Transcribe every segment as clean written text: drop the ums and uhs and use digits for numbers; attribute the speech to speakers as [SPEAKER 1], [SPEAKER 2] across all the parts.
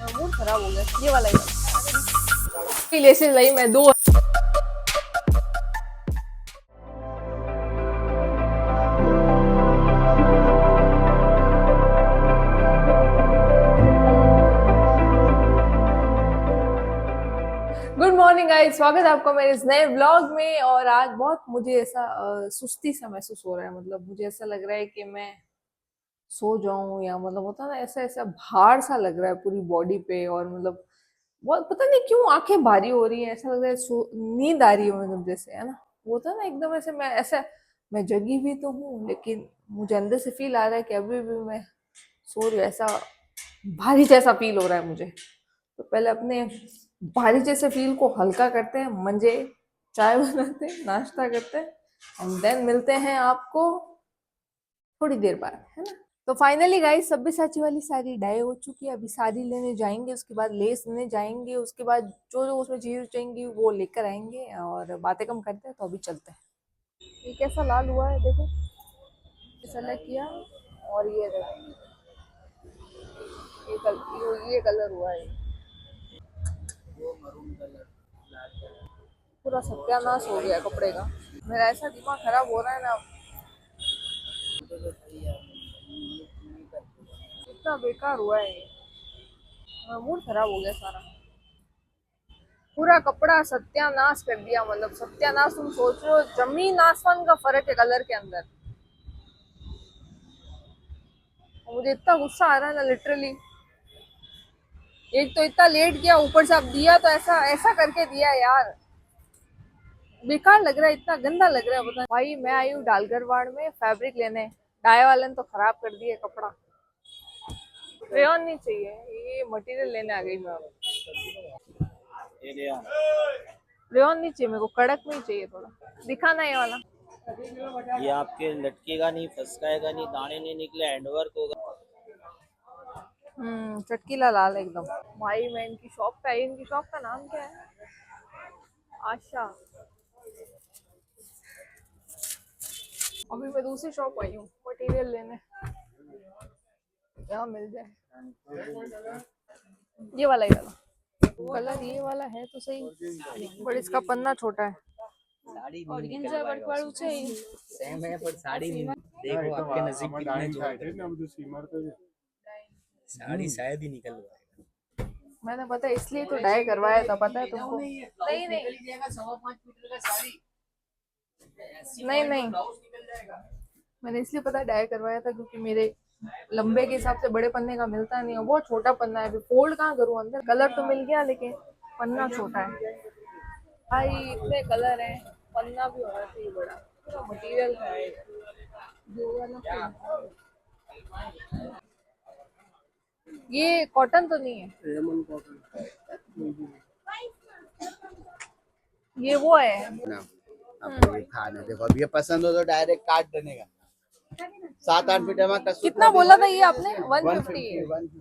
[SPEAKER 1] Mood खराब हो गया। ये वाला ही लेसेस लाई मैं दो। गुड मॉर्निंग गाइस, स्वागत है आपका मेरे इस नए व्लॉग में। और आज बहुत मुझे ऐसा सुस्ती सा महसूस हो रहा है। मतलब मुझे ऐसा लग रहा है कि मैं सो जाऊं, या मतलब होता है ना, ऐसा ऐसा भार सा लग रहा है पूरी बॉडी पे। और मतलब बहुत पता नहीं क्यों आंखें भारी हो रही है, ऐसा लग रहा है नींद आ रही है, मतलब जैसे, है ना, वो होता है ना एकदम ऐसे। मैं ऐसा, मैं जगी भी तो हूँ, लेकिन मुझे अंदर से फील आ रहा है कि अभी भी मैं सो रही हूँ। ऐसा भारी जैसा फील हो रहा है मुझे। तो पहले अपने भारी जैसे फील को हल्का करते हैं, मंजे चाय बनाते हैं, नाश्ता करते हैं, एंड देन मिलते हैं आपको थोड़ी देर बाद, है ना। तो फाइनली गाइस, सब्यसाची वाली साड़ी डाई हो चुकी है। अभी साड़ी लेने जाएंगे, उसके बाद लेस लेने जाएंगे, उसके बाद जो जो उसमें चीज चाहिए वो लेकर आएंगे। और बातें कम करते हैं, तो अभी चलते हैं। ये कैसा लाल हुआ है देखो, सेलेक्ट किया। और ये देखो, ये कलर हुआ है, पूरा सत्यानाश हो गया कपड़े का। मेरा ऐसा दिमाग खराब हो रहा है ना, इतना बेकार हुआ है ये। मेरा मूड खराब हो गया सारा। पूरा कपड़ा सत्यानाश कर दिया, मतलब सत्यानाश। तुम सोच रहे हो, जमीन आसमान का फर्क है कलर के अंदर। और मुझे इतना गुस्सा आ रहा है ना, लिटरली। एक तो इतना लेट किया, ऊपर से अब दिया तो ऐसा ऐसा करके दिया यार। बेकार लग रहा है, इतना गंदा लग रहा है। पता भाई, मैं आई हूँ डालगरवाड़ में फैब्रिक लेने। डाई वाले ने तो खराब कर दिया कपड़ा। रेयॉन नहीं चाहिए, ये मटेरियल लेने आ गई मैं अब। रेयॉन नहीं चाहिए मेरे को, कड़क में ही चाहिए थोड़ा। दिखाना ये वाला।
[SPEAKER 2] ये आपके लटकेगा नहीं, फसकाएगा नहीं, दाने नहीं निकले, हैंडवर्क होगा।
[SPEAKER 1] चटकीला लाल एकदम। भाई मैं इनकी शॉप पे आई। इनकी शॉप का नाम क्या है? आशा। अभी मैं दूसरी शॉप आई हूँ मटेरियल लेने, यहाँ मिल जाए। ये वाला, ये वाला कलर, ये वाला है तो सही, बट इसका पन्ना छोटा है।
[SPEAKER 2] साड़ी
[SPEAKER 1] और
[SPEAKER 2] नहीं निकल
[SPEAKER 1] गिंजा
[SPEAKER 2] पाएगा
[SPEAKER 1] बटवाड़ू
[SPEAKER 2] उसमें।
[SPEAKER 1] चाहिए।
[SPEAKER 2] सेम है पर साड़ी नहीं। देखो आपके नसीब कितने जोर, साड़ी शायद ही निकल पाएगा।
[SPEAKER 1] मैंने पता है इसलिए तो डाई करवाया था, पता है तुमको? नहीं नहीं नहीं नहीं, मैंने इसलिए पता है डाई करवाया था, क्योंकि मेरे लंबे के हिसाब से बड़े पन्ने का मिलता नहीं है। बहुत छोटा पन्ना है, फोल्ड कहाँ करूँ अंदर। कलर तो मिल गया, लेकिन पन्ना छोटा है। भाई इतने कलर हैं, पन्ना भी होना चाहिए बड़ा। पूरा मटेरियल है जो वाला। ये कॉटन तो नहीं है? ये वो है
[SPEAKER 3] ना। अब ये खाने देखो, अब ये पसंद हो तो डायरेक्ट काट देने का। 7-8 फीट में कसूर
[SPEAKER 1] कितना बोला था ये आपने? 150?
[SPEAKER 3] 150।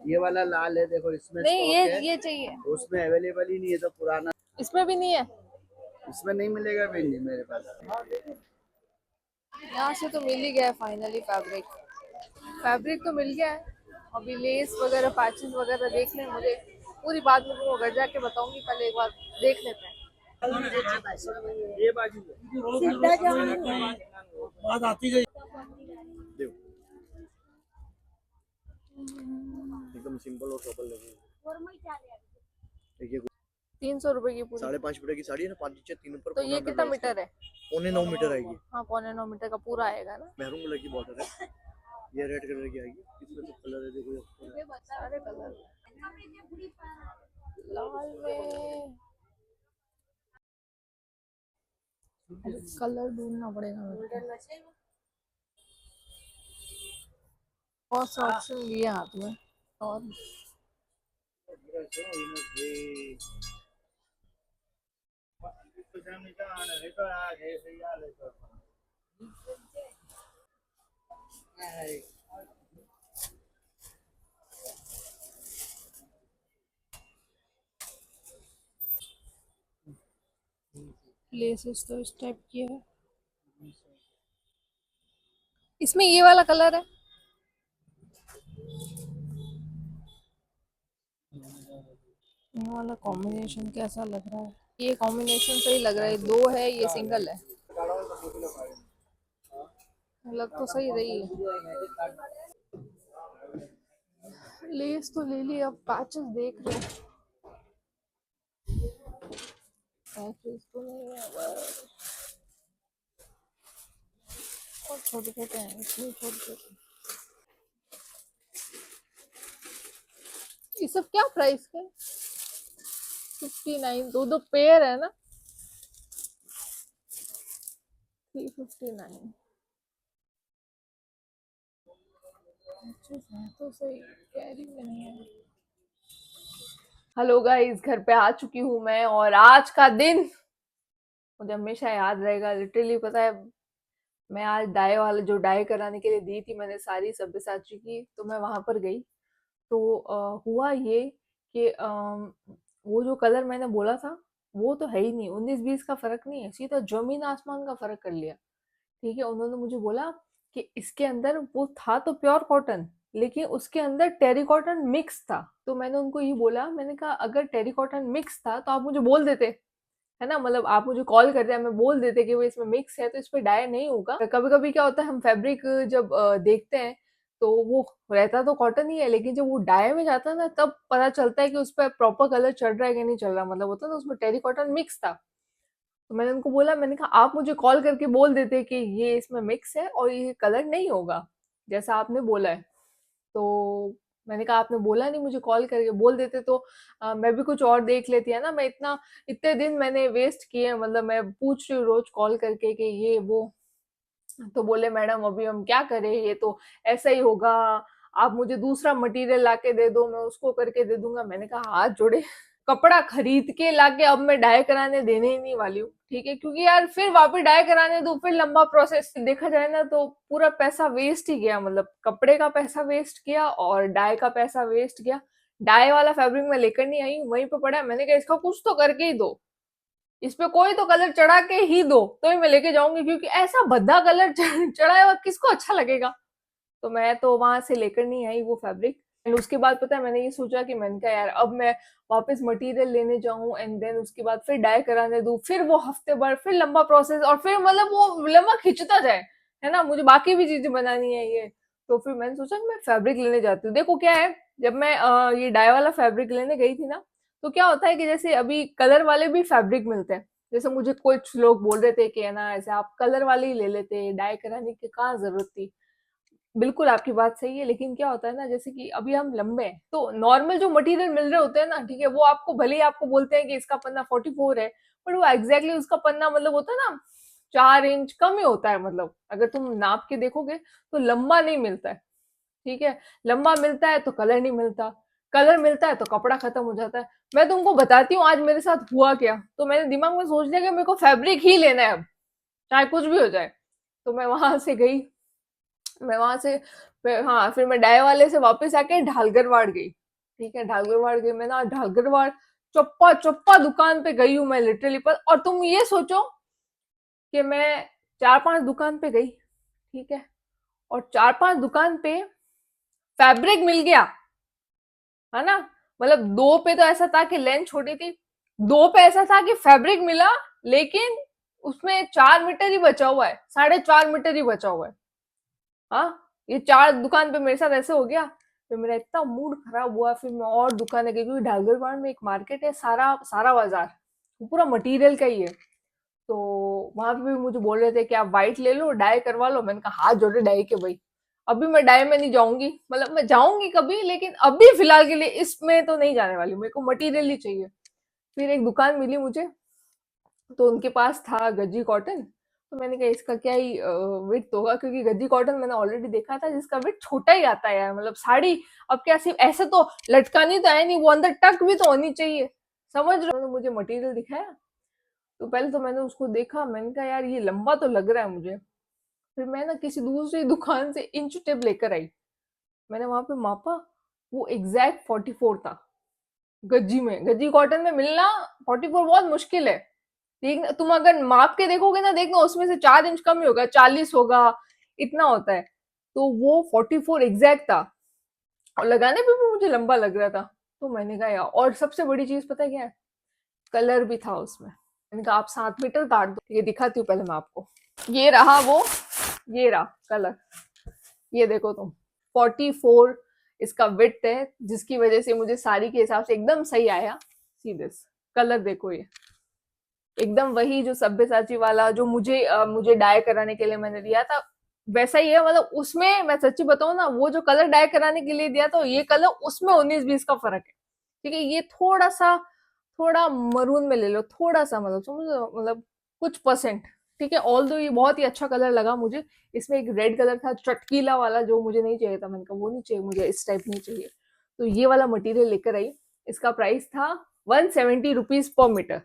[SPEAKER 3] ये वाला लाल है, देखो इसमें
[SPEAKER 1] नहीं,
[SPEAKER 3] स्टॉक है।
[SPEAKER 1] ये चाहिए।
[SPEAKER 3] उसमें अवेलेबल ही नहीं है, तो पुराना
[SPEAKER 1] इसमें भी नहीं है?
[SPEAKER 3] इसमें नहीं मिलेगा भी नहीं मेरे पास।
[SPEAKER 1] यहाँ से तो मिल ही गया है फाइनली फैब्रिक। फैब्रिक तो मिल गया है। अभी लेस वगैरह, पैचेस वगैरह देख लें। मुझे पूरी बात में तुमको घर जाके बताऊंगी, पहले एक बार देख लेते हैं।
[SPEAKER 2] ये बाजू बात आती गई। देखो एकदम सिंपल और सफल लगेगी। देखिए
[SPEAKER 1] 300 रुपए की पूरी।
[SPEAKER 2] 5.5 फीट की साड़ी है ना, 5 नीचे 3 ऊपर,
[SPEAKER 1] तो ये कितना मीटर है?
[SPEAKER 2] 9.25 मीटर आएगी।
[SPEAKER 1] हाँ, 9.25 मीटर का पूरा आएगा ना।
[SPEAKER 2] मैरून कलर की बॉर्डर है, ये रेड कलर की आएगी। इसमें तो कलर है, देखो
[SPEAKER 1] सारे कलर लाल में। कलर ढूंढना पड़ेगा मेरे को। बहुत सा ऑप्शन लिए हाथ में। और लेसेस तो इस टाइप की है। इसमें ये वाला कलर है। ये वाला कॉम्बिनेशन कैसा लग रहा है? ये कॉम्बिनेशन सही लग रहा है, दो है ये सिंगल है, लग तो सही रही है। लेस तो ले ली, अब पैचेस देख रहे हैं। पैचेस तो नहीं है बस, और छोटे छोटे हैं इसमें, छोटे छोटे। ये सब क्या प्राइस के? 59, दो दो पेयर है ना, 359। पैचेस है तो सही, कैरी में नहीं है। हेलो गाइस, घर पे आ चुकी हूँ मैं, और आज का दिन मुझे हमेशा याद रहेगा। लिटरली पता है, मैं आज डाई वाला जो डाई कराने के लिए दी थी मैंने सारी सब्यसाची की, तो मैं वहां पर गई। तो हुआ ये कि वो जो कलर मैंने बोला था वो तो है ही नहीं, 19-20 का फर्क नहीं है, सीधा जमीन आसमान का फर्क कर लिया। ठीक है, उन्होंने मुझे बोला कि इसके अंदर वो था तो प्योर कॉटन, लेकिन उसके अंदर टेरिकॉटन मिक्स था। तो मैंने उनको ये बोला, मैंने कहा अगर टेरिकॉटन मिक्स था तो आप मुझे बोल देते, है ना, मतलब आप मुझे कॉल करते, हमें बोल देते कि वो इसमें मिक्स है तो इस पे डाई नहीं होगा। कभी कभी क्या होता है, हम फैब्रिक जब देखते हैं तो वो रहता तो कॉटन ही है, लेकिन जब वो डाई में जाता है ना तब पता चलता है कि उस पर प्रॉपर कलर चढ़ रहा है कि नहीं चल रहा, मतलब होता है ना उसमें टेरिकॉटन मिक्स था। तो मैंने उनको बोला, मैंने कहा आप मुझे कॉल करके बोल देते कि ये इसमें मिक्स है और ये कलर नहीं होगा जैसा आपने बोला है। तो मैंने कहा आपने बोला नहीं, मुझे कॉल करके बोल देते तो मैं भी कुछ और देख लेती, है ना। मैं इतने दिन मैंने वेस्ट किए, मतलब मैं पूछ रही हूँ रोज कॉल करके कि ये वो। तो बोले मैडम अभी हम क्या करें, ये तो ऐसा ही होगा, आप मुझे दूसरा मटेरियल लाके दे दो, मैं उसको करके दे दूंगा। मैंने कहा हाथ जोड़े, कपड़ा खरीद के लाके अब मैं डाई कराने देने ही नहीं वाली हूँ, ठीक है, क्योंकि यार फिर वापस डाई कराने दो, फिर लंबा प्रोसेस, देखा जाए ना तो पूरा पैसा वेस्ट ही गया, मतलब कपड़े का पैसा वेस्ट किया और डाई का पैसा वेस्ट गया। डाई वाला फैब्रिक मैं लेकर नहीं आई हूँ, वहीं पे पड़ा है। मैंने कहा इसका कुछ तो करके ही दो, इस पे कोई तो कलर चढ़ा के ही दो तो ही मैं लेके जाऊंगी, क्योंकि ऐसा भद्दा कलर चढ़ाया हुआ किसको अच्छा लगेगा। तो मैं तो वहां से लेकर नहीं आई वो फैब्रिक। एंड उसके बाद पता है मैंने ये सोचा कि मैंने कहा यार अब मैं वापस मटेरियल लेने जाऊं एंड देन उसके बाद फिर डाई कराने दूं, फिर वो हफ्ते भर, फिर लंबा प्रोसेस, और फिर मतलब वो लंबा खिंचता जाए, है ना, मुझे बाकी भी चीजें बनानी है ये। तो फिर मैंने सोचा कि मैं फैब्रिक लेने जाती हूँ। देखो क्या है, जब मैं ये डाई वाला फैब्रिक लेने गई थी ना, तो क्या होता है कि जैसे अभी कलर वाले भी फैब्रिक मिलते हैं, जैसे मुझे कुछ लोग बोल रहे थे कि है ना ऐसे आप कलर वाले ही ले लेते, डाई कराने की कहाँ जरूरत थी। बिल्कुल आपकी बात सही है, लेकिन क्या होता है ना, जैसे कि अभी हम लंबे हैं तो नॉर्मल जो मटेरियल मिल रहे होते हैं ना, ठीक है, वो आपको भले ही आपको बोलते हैं कि इसका पन्ना 44 है, पर वो एग्जैक्टली उसका पन्ना मतलब होता है ना 4 इंच कम ही होता है, मतलब अगर तुम नाप के देखोगे तो लंबा नहीं मिलता है। ठीक है, लंबा मिलता है तो कलर नहीं मिलता, कलर मिलता है तो कपड़ा खत्म हो जाता है। मैं तुमको बताती हूँ आज मेरे साथ हुआ क्या। तो मैंने दिमाग में सोच लिया कि मेरे को फैब्रिक ही लेना है अब, चाहे कुछ भी हो जाए। तो मैं वहां से गई, मैं वहां से हाँ, फिर मैं डाई वाले से वापस आके ढालगरवाड़ गई। ठीक है, ढालगरवाड़ गई मैं ना, ढालगरवाड़ चप्पा चप्पा दुकान पे गई हूँ मैं लिटरली पर। और तुम ये सोचो कि मैं 4-5 दुकान पे गई, ठीक है, और 4-5 दुकान पे फैब्रिक मिल गया, है ना, मतलब दो पे तो ऐसा था कि लेंथ छोटी थी, दो पे ऐसा था कि फैब्रिक मिला लेकिन उसमें 4 मीटर ही बचा हुआ है, 4.5 मीटर ही बचा हुआ है। हाँ, ये 4 दुकान पे मेरे साथ ऐसे हो गया। फिर मेरा इतना मूड खराब हुआ, फिर मैं और दुकानें गई, क्योंकि ढालगरबाड़ में एक मार्केट है, सारा सारा बाजार, वो पूरा मटेरियल का ही है। तो वहां पे भी मुझे बोल रहे थे कि आप व्हाइट ले लो, डाई करवा लो। मैंने कहा हाथ जोड़े डाई के भाई, अभी मैं डाई में नहीं जाऊंगी, मतलब मैं जाऊंगी कभी लेकिन अभी फिलहाल के लिए इसमें तो नहीं जाने वाली, मेरे को मटेरियल ही चाहिए। फिर एक दुकान मिली मुझे, तो उनके पास था गज्जी कॉटन। तो मैंने कहा इसका क्या ही विड्थ होगा, क्योंकि गज्जी कॉटन मैंने ऑलरेडी देखा था जिसका विड्थ छोटा ही आता है यार, मतलब साड़ी अब क्या सिर्फ ऐसे तो लटकानी तो है नहीं, वो अंदर टक भी तो होनी चाहिए, समझ रहे हो। मुझे मटेरियल दिखाया, तो पहले तो मैंने उसको देखा, मैंने कहा यार ये लंबा तो लग रहा है मुझे। फिर मैं ना किसी दूसरी दुकान से इंच टेप लेकर आई, मैंने वहां पे मापा, वो एग्जैक्ट 44 था। गज्जी में, गज्जी कॉटन में मिलना 44 बहुत मुश्किल है। देखना तुम अगर माप के देखोगे ना, देखना उसमें से 4 इंच कम ही होगा, 40 होगा, इतना होता है। तो वो 44 एग्जैक्ट था, और लगाने पे भी मुझे लंबा लग रहा था। तो मैंने कहा यार, और सबसे बड़ी चीज पता है क्या है, कलर भी था उसमें। मैंने कहा आप 7 मीटर काट दो, ये दिखाती हूँ पहले मैं आपको। ये रहा वो, ये रहा कलर, ये देखो तुम, 44 इसका विड्थ है, जिसकी वजह से मुझे साड़ी के हिसाब से एकदम सही आया। सी दिस कलर देखो, ये एकदम वही जो सब्यसाची वाला जो मुझे डाई कराने के लिए मैंने दिया था, वैसा ही है। मतलब उसमें मैं सच्ची बताऊं ना, वो जो कलर डाई कराने के लिए दिया था, ये कलर उसमें 19-20 का फर्क है। ठीक है, ये थोड़ा सा, थोड़ा मरून में ले लो, थोड़ा सा, मतलब समझो, मतलब कुछ परसेंट। ठीक है, ऑल दो ये बहुत ही अच्छा कलर लगा मुझे। इसमें एक रेड कलर था चटकीला वाला, जो मुझे नहीं चाहिए था, मैंने कहा वो नहीं चाहिए मुझे, इस टाइप नहीं चाहिए। तो ये वाला मटेरियल लेकर आई। इसका प्राइस था 170 रुपीज पर मीटर।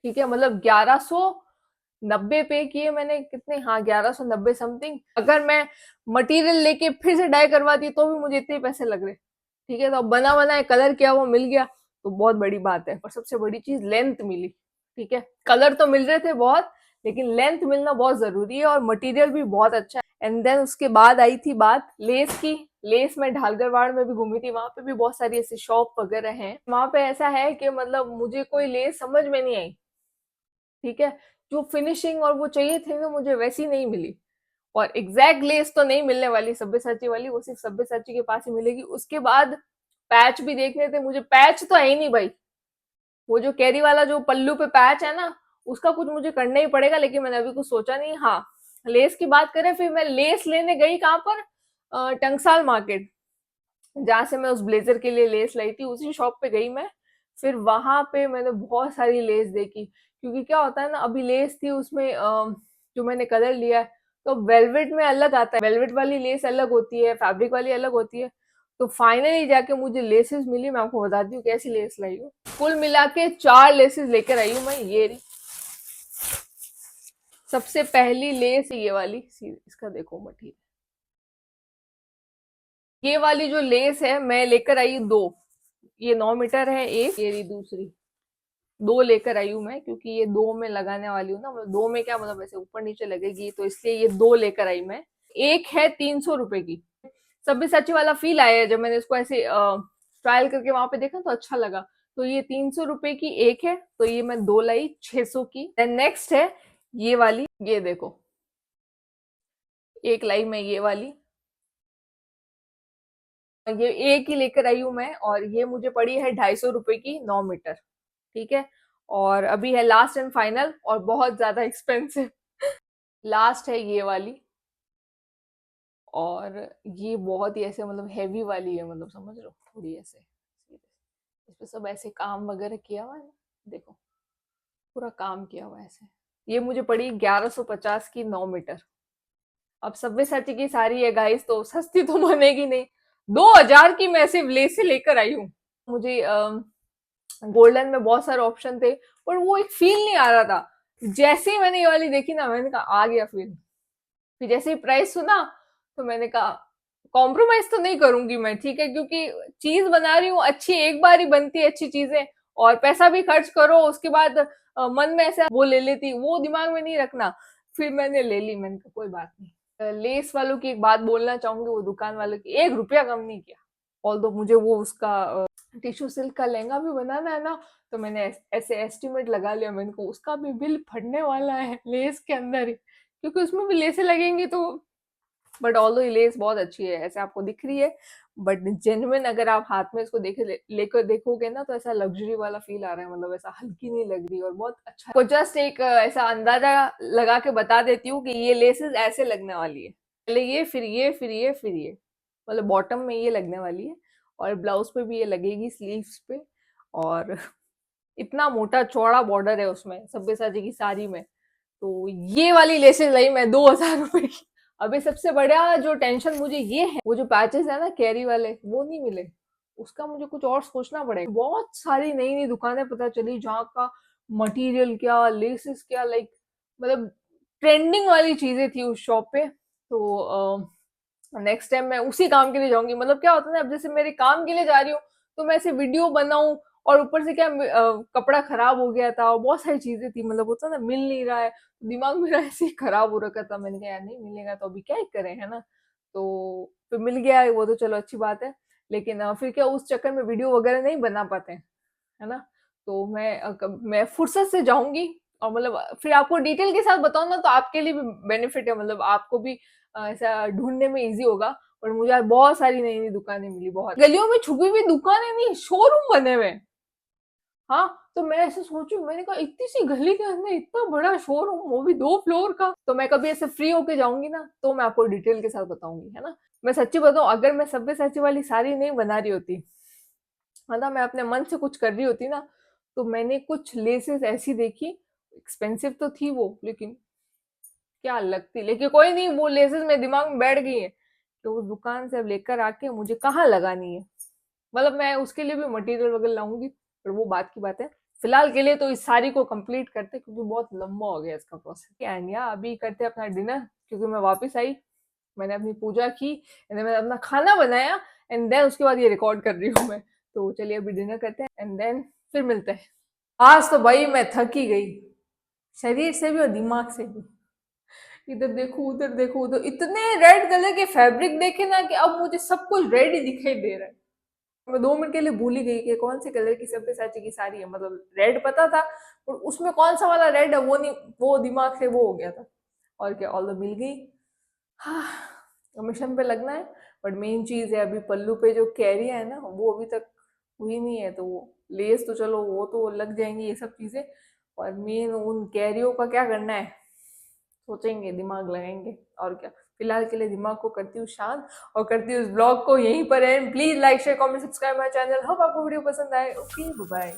[SPEAKER 1] ठीक है, मतलब 1190 पे किए मैंने, कितने, हाँ 1190 समथिंग। अगर मैं मटेरियल लेके फिर से डाई करवाती तो भी मुझे इतने पैसे लग रहे। ठीक है, तो अब बना बनाए कलर क्या वो मिल गया तो बहुत बड़ी बात है। और सबसे बड़ी चीज लेंथ मिली। ठीक है, कलर तो मिल रहे थे बहुत, लेकिन लेंथ मिलना बहुत जरूरी है, और मटेरियल भी बहुत अच्छा है। एंड देन उसके बाद आई थी बात लेस की। लेस में ढालगरवाड़ में भी घूमी थी, वहां पे भी बहुत सारी ऐसी शॉप वगैरह हैं। वहां पे ऐसा है कि मतलब मुझे कोई लेस समझ में नहीं आई। ठीक है, जो फिनिशिंग और वो चाहिए थे वो मुझे वैसी नहीं मिली। और एग्जैक्ट लेस तो नहीं मिलने वाली सब्यसाची वाली, वो सिर्फ सब्यसाची के पास ही मिलेगी। उसके बाद पैच भी देखने थे मुझे, पैच तो है ही नहीं भाई। वो जो कैरी वाला जो पल्लू पे पैच है ना, उसका कुछ मुझे करना ही पड़ेगा, लेकिन मैंने अभी कुछ सोचा नहीं। हाँ, लेस की बात करें, फिर मैं लेस लेने गई कहाँ पर, टंगसाल मार्केट, जहां से मैं उस ब्लेजर के लिए लेस लाई थी, उसी शॉप पे गई मैं। फिर वहां पे मैंने बहुत सारी लेस देखी, क्योंकि क्या होता है ना, अभी लेस थी उसमें जो मैंने कलर लिया है, तो वेलवेट में अलग आता है, वेलवेट वाली लेस अलग होती है, फैब्रिक वाली अलग होती है। तो फाइनली जाके मुझे लेसेस मिली। मैं आपको बताती हूँ कैसी लेस लाई हूँ। कुल मिला के 4 लेसेस लेकर आई हूँ मैं। ये रही सबसे पहली लेस, ये वाली, इसका देखो मटेरियल। ये वाली जो लेस है मैं लेकर आई हूँ 2। ये 9 मीटर है एक, ये रही दूसरी। 2 लेकर आई हूँ मैं, क्योंकि ये 2 में लगाने वाली हूँ ना, मतलब 2 में क्या, मतलब ऐसे ऊपर नीचे लगेगी, तो इसलिए ये 2 लेकर आई मैं। एक है 300 रुपए की। सब्यसाची वाला फील आया है जब मैंने इसको ऐसे ट्रायल करके वहां पे देखा तो अच्छा लगा। तो ये 300 रुपए की एक है, तो ये मैं 2 लाई 600 की। देन नेक्स्ट है ये वाली, ये देखो, एक लाई मैं ये वाली, ये एक ही लेकर आई हूँ मैं, और ये मुझे पड़ी है 250 रुपए की, 9 मीटर। ठीक है, और अभी है लास्ट एंड फाइनल, और बहुत ज्यादा एक्सपेंसिव। लास्ट है ये वाली, और ये बहुत ही ऐसे मतलब हैवी वाली है, मतलब समझ लो, थोड़ी ऐसे इस पे सब ऐसे काम वगैरह किया हुआ है ना, देखो पूरा काम किया हुआ है ऐसे। ये मुझे पड़ी 1150 की, 9 मीटर। अब सब्यसाची की साड़ी है गाइस, तो सस्ती तो बनेगी नहीं। 2000 की मैं सिर्फ लेसे लेकर आई हूँ। मुझे गोल्डन में बहुत सारे ऑप्शन थे, पर वो एक फील नहीं आ रहा था। जैसे ही मैंने ये वाली देखी ना, मैंने कहा आ गया फील। फिर जैसे ही प्राइस सुना, तो मैंने कहा कॉम्प्रोमाइज तो नहीं करूंगी मैं। ठीक है, क्योंकि चीज बना रही हूँ अच्छी, एक बार ही बनती है अच्छी चीजें, और पैसा भी खर्च करो, उसके बाद मन में ऐसा वो ले लेती, वो दिमाग में नहीं रखना। फिर मैंने ले ली, मैंने कहा कोई बात नहीं। लेस वालों की एक बात बोलना चाहूंगी, वो दुकान वालों की 1 रुपया कम नहीं किया। ऑल दो मुझे वो उसका टिश्यू सिल्क का लहंगा भी बनाना है ना, तो मैंने ऐसे एस्टिमेट लगा लिया, मैंने को उसका भी बिल फटने वाला है लेस के अंदर ही, क्योंकि उसमें भी लेसे लगेंगी तो। बट ऑल दो ये लेस बहुत अच्छी है, ऐसे आपको दिख रही है, बट जेन्युइन अगर आप हाथ में इसको लेकर देखोगे ना, तो ऐसा लग्जरी वाला फील आ रहा है, मतलब ऐसा हल्की नहीं लग रही, और बहुत अच्छा। को जस्ट एक ऐसा अंदाजा लगा के बता देती हूँ कि ये लेसेस ऐसे लगने वाली है, पहले ये, फिर ये, फिर ये, फिर ये, मतलब बॉटम में ये लगने वाली है, और ब्लाउज पे भी ये लगेगी, स्लीव्स पे। और इतना मोटा चौड़ा बॉर्डर है उसमें सब्यसाची की साड़ी में। तो ये वाली लेसेस लाई मैं 2000 रुपए की। अभी सबसे बड़ा जो टेंशन मुझे ये है, वो जो पैचेस है ना कैरी वाले, वो नहीं मिले। उसका मुझे कुछ और सोचना पड़ेगा। बहुत सारी नई नई दुकानें पता चली जहाँ का मटेरियल क्या, लेसेस क्या, लाइक मतलब ट्रेंडिंग वाली चीजें थी उस शॉप पे। तो नेक्स्ट टाइम मैं उसी काम के लिए जाऊंगी। मतलब क्या होता है ना, अब जैसे मेरे काम के लिए जा रही हूँ, तो मैं ऐसे वीडियो बनाऊं, और ऊपर से क्या कपड़ा खराब हो गया था, और बहुत सारी चीजें थी, मतलब होता ना मिल नहीं रहा है, दिमाग मेरा ऐसे ही खराब हो रखा था। मैंने कहा यार नहीं मिलेगा तो अभी क्या ही करें, है ना। तो फिर मिल गया, वो तो चलो अच्छी बात है। लेकिन फिर क्या उस चक्कर में वीडियो वगैरह नहीं बना पाते हैं, है ना। तो मैं फुर्सत से जाऊंगी और मतलब फिर आपको डिटेल के साथ बताऊँ ना, तो आपके लिए भी बेनिफिट है, मतलब आपको भी ऐसा ढूंढने में इजी होगा। और मुझे आज बहुत सारी नई नई दुकानें मिली, बहुत गलियों में छुपी हुई दुकानें नहीं, शोरूम बने हुए हैं। हाँ, तो मैं ऐसे सोचू, मैंने कहा इतनी सी गली के अंदर इतना बड़ा शोरूम, वो भी 2 फ्लोर का। तो मैं कभी ऐसे फ्री होके जाऊंगी ना, तो मैं आपको डिटेल के साथ बताऊंगी, है ना। मैं सच्ची बताऊं, अगर मैं सब्यसाची वाली साड़ी नहीं बना रही होती, मतलब मैं अपने मन से कुछ कर रही होती ना, तो मैंने कुछ लेसेस ऐसी देखी, एक्सपेंसिव तो थी वो, लेकिन क्या लगती। लेकिन कोई नहीं, वो लेसेस मेरे दिमाग में बैठ गई है, तो उस दुकान से अब लेकर आके मुझे कहाँ लगानी है। मतलब मैं उसके लिए भी मटेरियल वगैरह लाऊंगी, पर वो बात की बात है। फिलहाल के लिए तो इस सारी को कंप्लीट करते, क्योंकि बहुत लंबा हो गया इसका प्रोसेस। एंड या अभी करते अपना डिनर, क्योंकि मैं वापस आई, मैंने अपनी पूजा की, एंड मैंने अपना खाना बनाया, एंड देन उसके बाद ये रिकॉर्ड कर रही हूँ मैं। तो चलिए अभी डिनर करते हैं, एंड देन फिर मिलते हैं। आज तो भाई मैं थक ही गई, शरीर से भी और दिमाग से भी। इधर देखो उधर देखो उधर, इतने रेड कलर के फैब्रिक देखे ना, कि अब मुझे सब कुछ रेड ही दिखाई दे रहा है। मैं 2 मिनट के लिए भूल ही गई कि कौन से कलर की सब्यसाची की साड़ी है। मतलब रेड पता था, और उसमें कौन सा वाला रेड है वो नहीं, वो दिमाग से वो हो गया था। और क्या, ऑल मिल गई। हाँ, मिशन पे लगना है। बट मेन चीज है, अभी पल्लू पे जो कैरी है ना, वो अभी तक हुई नहीं है। तो वो लेस तो चलो वो तो लग जाएंगी, ये सब चीजें। और मेन उन कैरियों का क्या करना है, सोचेंगे, दिमाग लगाएंगे, और क्या। फिलहाल के लिए दिमाग को करती हूँ शांत, और करती हूँ इस ब्लॉग को यहीं पर end. Please like share comment subscribe my channel. Hope आपको वीडियो पसंद आए। Okay, bye.